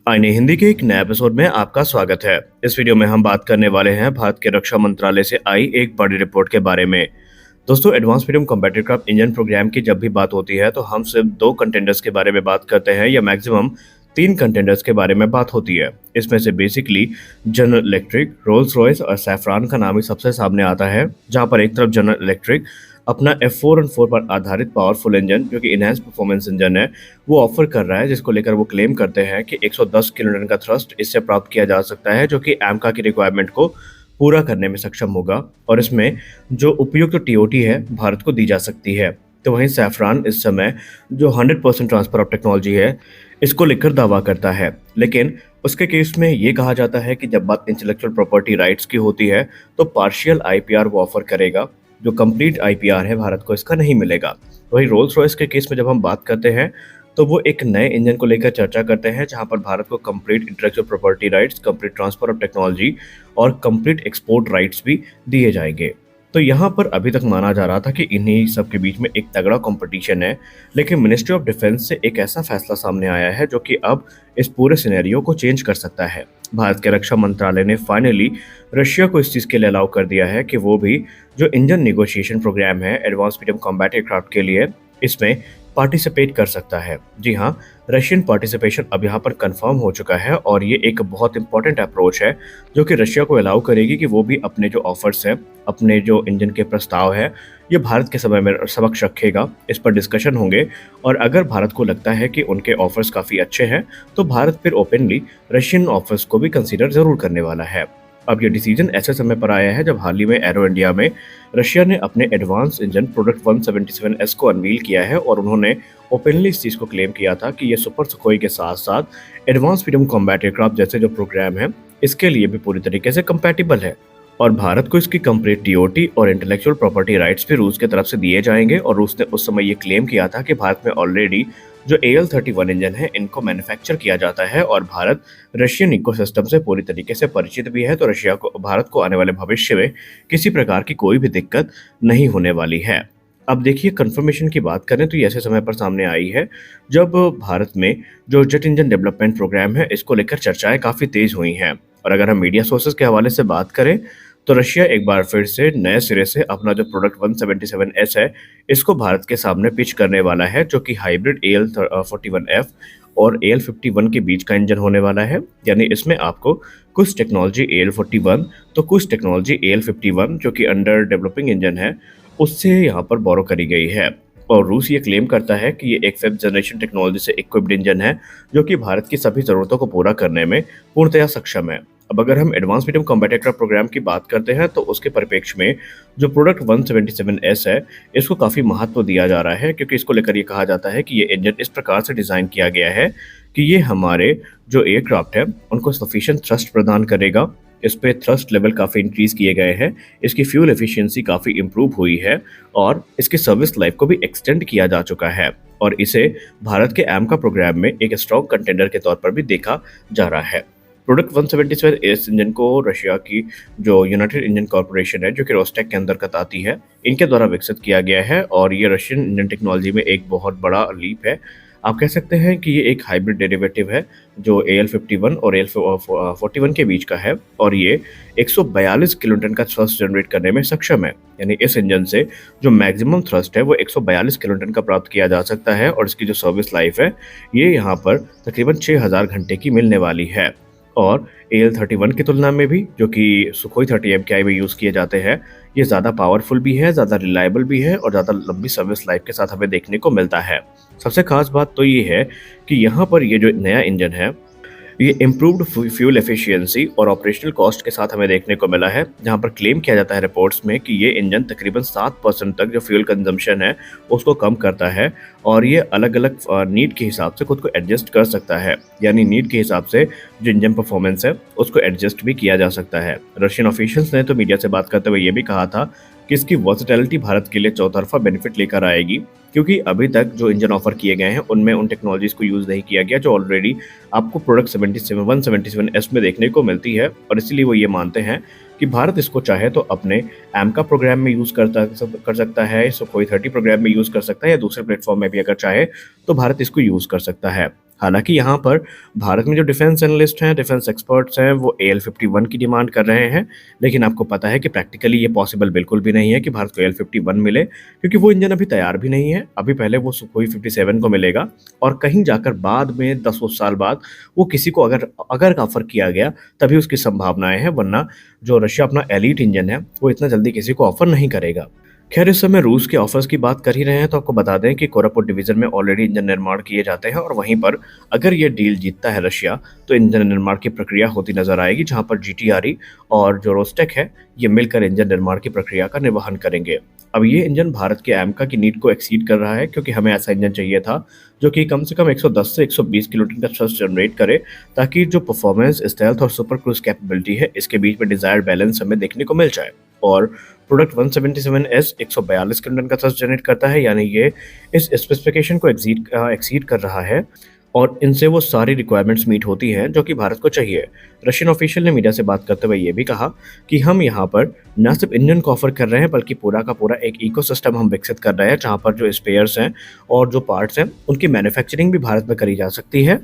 आईने हिंदी के एक नए एपिसोड में आपका स्वागत है। इस वीडियो में हम बात करने वाले हैं भारत के रक्षा मंत्रालय से आई एक बड़ी रिपोर्ट के बारे में। दोस्तों, advance medium combat aircraft engine programme की जब भी बात होती है तो हम सिर्फ 2 कंटेंडर्स के बारे में बात करते हैं या मैक्सिमम 3 कंटेंडर्स के बारे में बात होती है। इसमें से basically general electric, Rolls Royce और सैफरान का नाम ही सबसे सामने आता है। जहां पर एक तरफ जनरल इलेक्ट्रिक अपना F414 पर आधारित पावरफुल इंजन जो कि इनहैंस परफॉर्मेंस इंजन है वो ऑफर कर रहा है, जिसको लेकर वो क्लेम करते हैं कि 110 किलोन्यूटन का थ्रस्ट इससे प्राप्त किया जा सकता है, जो कि एमका की रिक्वायरमेंट को पूरा करने में सक्षम होगा और इसमें जो उपयुक्त टीओटी है भारत को दी जा सकती है। तो वहीं सैफरान इस समय जो 100% ट्रांसफर ऑफ टेक्नोलॉजी है इसको लेकर दावा करता है, लेकिन उसके केस में ये कहा जाता है कि जब बात इंटेलेक्चुअल प्रॉपर्टी राइट्स की होती है तो पार्शियल आईपीआर वो ऑफर करेगा, जो कंप्लीट आईपीआर है भारत को इसका नहीं मिलेगा। वहीं रोल्स रॉयस के केस में जब हम बात करते हैं तो वो एक नए इंजन को लेकर चर्चा करते हैं, जहां पर भारत को complete intellectual property rights, complete transfer of technology और कंप्लीट एक्सपोर्ट राइट्स भी दिए जाएंगे। तो यहाँ पर अभी तक माना जा रहा था कि इन्हीं सब के बीच में एक तगड़ा कंपटीशन है, लेकिन मिनिस्ट्री ऑफ डिफेंस से एक ऐसा फैसला सामने आया है जो कि अब इस पूरे सिनेरियो को चेंज कर सकता है। भारत के रक्षा मंत्रालय ने फाइनली रशिया को इस चीज़ के लिए अलाउ कर दिया है कि वो भी जो इंजन निगोशिएशन प्रोग्राम है एडवांस मीडियम कॉम्बैट एयरक्राफ्ट के लिए, इसमें पार्टिसिपेट कर सकता है। जी हाँ, रशियन पार्टिसिपेशन अब यहाँ पर कंफर्म हो चुका है और ये एक बहुत इंपॉर्टेंट अप्रोच है जो कि रशिया को अलाउ करेगी कि वो भी अपने जो ऑफर्स हैं, अपने जो इंजन के प्रस्ताव है, ये भारत के समय में समक्ष रखेगा। इस पर डिस्कशन होंगे और अगर भारत को लगता है कि उनके ऑफर्स काफ़ी अच्छे हैं तो भारत फिर ओपनली रशियन ऑफर्स को भी कंसीडर ज़रूर करने वाला है। अब ये डिसीजन ऐसे समय पर आया है जब हाल ही में एरो इंडिया में रशिया ने अपने एडवांस इंजन प्रोडक्ट 177S को अनवील किया है और उन्होंने ओपनली इस चीज़ को क्लेम किया था कि ये सुपर सुखोई के साथ साथ एडवांस मीडियम कॉम्बैट एयरक्राफ्ट जैसे जो प्रोग्राम है इसके लिए भी पूरी तरीके से कंपैटिबल है और भारत को इसकी कंप्लीट टीओटी और इंटेलेक्चुअल प्रॉपर्टी राइट्स भी रूस की तरफ से दिए जाएंगे। और रूस ने उस समय ये क्लेम किया था कि भारत में ऑलरेडी जो AL-31 इंजन है इनको मैन्युफैक्चर किया जाता है और भारत रशियन इकोसिस्टम से पूरी तरीके से परिचित भी है, तो भारत को आने वाले भविष्य में किसी प्रकार की कोई भी दिक्कत नहीं होने वाली है। अब देखिए, कंफर्मेशन की बात करें तो ये ऐसे समय पर सामने आई है जब भारत में जो जेट इंजन डेवलपमेंट प्रोग्राम है इसको लेकर चर्चाएं काफ़ी तेज हुई हैं। और अगर हम मीडिया सोर्सेज के हवाले से बात करें तो रशिया एक बार फिर से नए सिरे से अपना जो प्रोडक्ट 177S है इसको भारत के सामने पिच करने वाला है, जो कि हाइब्रिड AL-41F और AL-51 के बीच का इंजन होने वाला है। यानी इसमें आपको कुछ टेक्नोलॉजी AL-41 तो कुछ टेक्नोलॉजी AL-51 जो कि अंडर डेवलपिंग इंजन है उससे यहाँ पर बोरो करी गई है। और रूस ये क्लेम करता है कि ये एक 5th जनरेशन टेक्नोलॉजी से इक्विप्ड इंजन है जो कि भारत की सभी ज़रूरतों को पूरा करने में पूर्णतया सक्षम है। अब अगर हम advance medium combat aircraft programme की बात करते हैं तो उसके परिप्रेक्ष्य में जो प्रोडक्ट 177S है इसको काफ़ी महत्व दिया जा रहा है, क्योंकि इसको लेकर ये कहा जाता है कि ये इंजन इस प्रकार से डिज़ाइन किया गया है कि ये हमारे जो एयरक्राफ्ट है उनको सफिशिएंट थ्रस्ट प्रदान करेगा। इस पे थ्रस्ट लेवल काफ़ी इंक्रीज़ किए गए हैं, इसकी फ्यूल एफिशिएंसी काफ़ी इंप्रूव हुई है और इसकी सर्विस लाइफ को भी एक्सटेंड किया जा चुका है और इसे भारत के एमका प्रोग्राम में एक स्ट्रॉन्ग कंटेंडर के तौर पर भी देखा जा रहा है। प्रोडक्ट 177S इंजन को रशिया की जो यूनाइटेड इंजन कॉर्पोरेशन है जो कि रोस्टेक के अंतर्गत आती है, इनके द्वारा विकसित किया गया है और ये रशियन इंजन टेक्नोलॉजी में एक बहुत बड़ा लीप है। आप कह सकते हैं कि ये एक हाइब्रिड डेरिवेटिव है जो AL-51 और AL-41 के बीच का है और ये 142 किलोन्यूटन का थ्रस्ट जनरेट करने में सक्षम है। यानी इस इंजन से जो मैक्सिमम थ्रस्ट है वो 142 किलोन्यूटन का प्राप्त किया जा सकता है और इसकी जो सर्विस लाइफ है ये यहाँ पर तकरीबन 6000 घंटे की मिलने वाली है। और AL-31 की तुलना में भी, जो कि सुखोई 30 MKI में यूज़ किए जाते हैं, ये ज़्यादा पावरफुल भी है, ज़्यादा रिलायबल भी है और ज़्यादा लंबी सर्विस लाइफ के साथ हमें देखने को मिलता है। सबसे खास बात तो ये है कि यहाँ पर ये जो नया इंजन है ये इम्प्रूव्ड फ्यूल एफिशिएंसी और ऑपरेशनल कॉस्ट के साथ हमें देखने को मिला है, जहां पर क्लेम किया जाता है रिपोर्ट्स में कि ये इंजन तकरीबन 7% तक जो फ्यूल कंजम्पशन है उसको कम करता है और ये अलग अलग नीड के हिसाब से खुद को एडजस्ट कर सकता है। यानी नीड के हिसाब से जो इंजन परफॉर्मेंस है उसको एडजस्ट भी किया जा सकता है। रशियन ऑफिशियल्स ने तो मीडिया से बात करते हुए ये भी कहा था कि इसकी वर्सेटिलिटी भारत के लिए चौतरफा बेनिफिट लेकर आएगी, क्योंकि अभी तक जो इंजन ऑफर किए गए हैं उनमें उन टेक्नोलॉजीज को यूज़ नहीं किया गया जो ऑलरेडी आपको प्रोडक्ट 177S में देखने को मिलती है। और इसीलिए वो ये मानते हैं कि भारत इसको चाहे तो अपने एमका प्रोग्राम में यूज़ कर सकता है, सुखोई 30 प्रोग्राम में यूज़ कर सकता है या दूसरे प्लेटफॉर्म में भी अगर चाहे तो भारत इसको यूज़ कर सकता है। हालांकि यहाँ पर भारत में जो डिफेंस एनालिस्ट हैं, डिफेंस एक्सपर्ट्स हैं, वो AL-51 की डिमांड कर रहे हैं, लेकिन आपको पता है कि प्रैक्टिकली ये पॉसिबल बिल्कुल भी नहीं है कि भारत को AL-51 मिले, क्योंकि वो इंजन अभी तैयार भी नहीं है। अभी पहले वो सुखोई 57 को मिलेगा और कहीं जाकर बाद में 10 साल बाद वो किसी को अगर अगर ऑफर किया गया तभी उसकी संभावनाएं हैं, वरना जो रशिया अपना एलीट इंजन है वो इतना जल्दी किसी को ऑफर नहीं करेगा। खैर, इस समय रूस के ऑफर्स की बात कर ही रहे हैं तो आपको बता दें कि कोरापुट डिवीजन में ऑलरेडी इंजन निर्माण किए जाते हैं और वहीं पर अगर ये डील जीतता है रशिया तो इंजन निर्माण की प्रक्रिया होती नजर आएगी, जहां पर GTRE और जो रोस्टेक है ये मिलकर इंजन निर्माण की प्रक्रिया का निर्वहन करेंगे। अब ये इंजन भारत के एमका की नीड को एक्सीड कर रहा है, क्योंकि हमें ऐसा इंजन चाहिए था जो कि कम से कम 110 से 120 किलोमीटर का थ्रस्ट जनरेट करे, ताकि जो परफॉर्मेंस, स्टेल्थ और सुपर क्रूज कैपेबिलिटी है इसके बीच में डिजायर्ड बैलेंस हमें देखने को मिल जाए। और प्रोडक्ट 177S 142 किलोन्यूटन का थ्रस्ट जनरेट करता है, यानी ये इस स्पेसिफिकेशन को एक्सीड कर रहा है और इनसे वो सारी रिक्वायरमेंट्स मीट होती हैं जो कि भारत को चाहिए। रशियन ऑफिशियल ने मीडिया से बात करते हुए ये भी कहा कि हम यहाँ पर न सिर्फ इंजन को ऑफर कर रहे हैं बल्कि पूरा का पूरा एक इकोसिस्टम हम विकसित कर रहे हैं, जहाँ पर जो स्पेयर्स हैं और जो पार्ट्स हैं उनकी मैन्युफैक्चरिंग भी भारत में करी जा सकती है।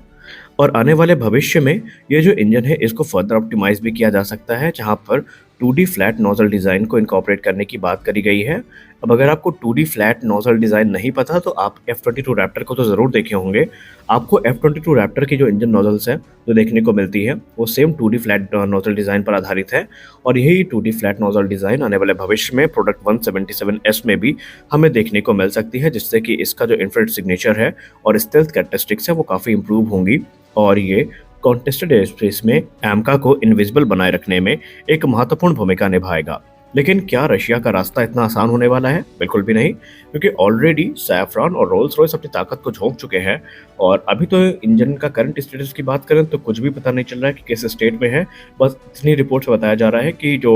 और आने वाले भविष्य में ये जो इंजन है इसको फर्दर ऑप्टिमाइज भी किया जा सकता है, जहाँ पर 2D फ्लैट नोजल डिज़ाइन को इनकॉर्पोरेट करने की बात करी गई है। अब अगर आपको 2D फ्लैट नोजल डिज़ाइन नहीं पता तो आप F-22 रैप्टर को तो ज़रूर देखे होंगे। आपको F-22 रैप्टर की जो इंजन नोजल्स हैं जो देखने को मिलती है वो same 2D flat nozzle design पर आधारित है, और यही 2D फ्लैट नोजल डिज़ाइन आने वाले भविष्य में प्रोडक्ट 177S में भी हमें देखने को मिल सकती है, जिससे कि इसका जो इंफ्रारेड सिग्नेचर है और स्टेल्थ कैरेक्टरिस्टिक्स है वो काफ़ी इंप्रूव होंगी और ये कॉन्टेस्टेड एयर स्पेस में एमका को इनविजिबल बनाए रखने में एक महत्वपूर्ण भूमिका निभाएगा। लेकिन क्या रशिया का रास्ता इतना आसान होने वाला है? बिल्कुल भी नहीं, क्योंकि ऑलरेडी सैफ्रॉन और रोल्स रॉयस अपनी ताकत को झोंक चुके हैं और अभी तो इंजन का करंट स्टेटस की बात करें तो कुछ भी पता नहीं चल रहा है कि किस स्टेट में है। बस इतनी रिपोर्ट से बताया जा रहा है कि जो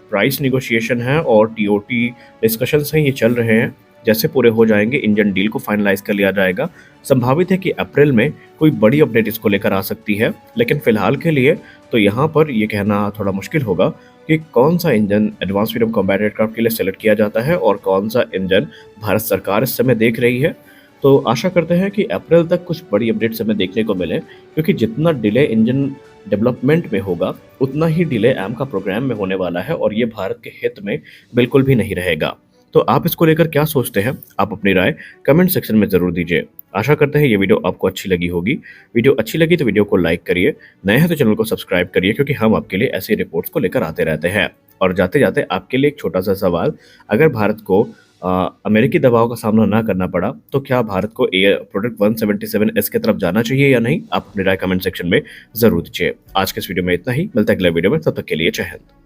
प्राइस निगोशिएशन है और TOT डिस्कशंस हैं ये चल रहे हैं। जैसे पूरे हो जाएंगे इंजन डील को फाइनलाइज कर लिया जाएगा। संभावित है कि अप्रैल में कोई बड़ी अपडेट इसको लेकर आ सकती है, लेकिन फिलहाल के लिए तो यहाँ पर ये कहना थोड़ा मुश्किल होगा कि कौन सा engine advance freedom combat aircraft के लिए सेलेक्ट किया जाता है और कौन सा इंजन भारत सरकार इस समय देख रही है। तो आशा करते हैं कि अप्रैल तक कुछ बड़ी अपडेट्स हमें देखने को मिले, क्योंकि जितना डिले इंजन डेवलपमेंट में होगा उतना ही डिले एमका प्रोग्राम में होने वाला है और ये भारत के हित में बिल्कुल भी नहीं रहेगा। तो आप इसको लेकर क्या सोचते हैं? आप अपनी राय कमेंट सेक्शन में ज़रूर दीजिए। आशा करते हैं ये वीडियो आपको अच्छी लगी होगी। वीडियो अच्छी लगी तो वीडियो को लाइक करिए, नए हैं तो चैनल को सब्सक्राइब करिए, क्योंकि हम आपके लिए ऐसी रिपोर्ट्स को लेकर आते रहते हैं। और जाते जाते आपके लिए एक छोटा सा सवाल, अगर भारत को अमेरिकी दबाव का सामना ना करना पड़ा तो क्या भारत को प्रोडक्ट 177S की तरफ जाना चाहिए या नहीं? आप अपनी राय कमेंट सेक्शन में ज़रूर दीजिए। आज के इस वीडियो में इतना ही, मिलता है अगले वीडियो में, तब तक के लिए जय हिंद।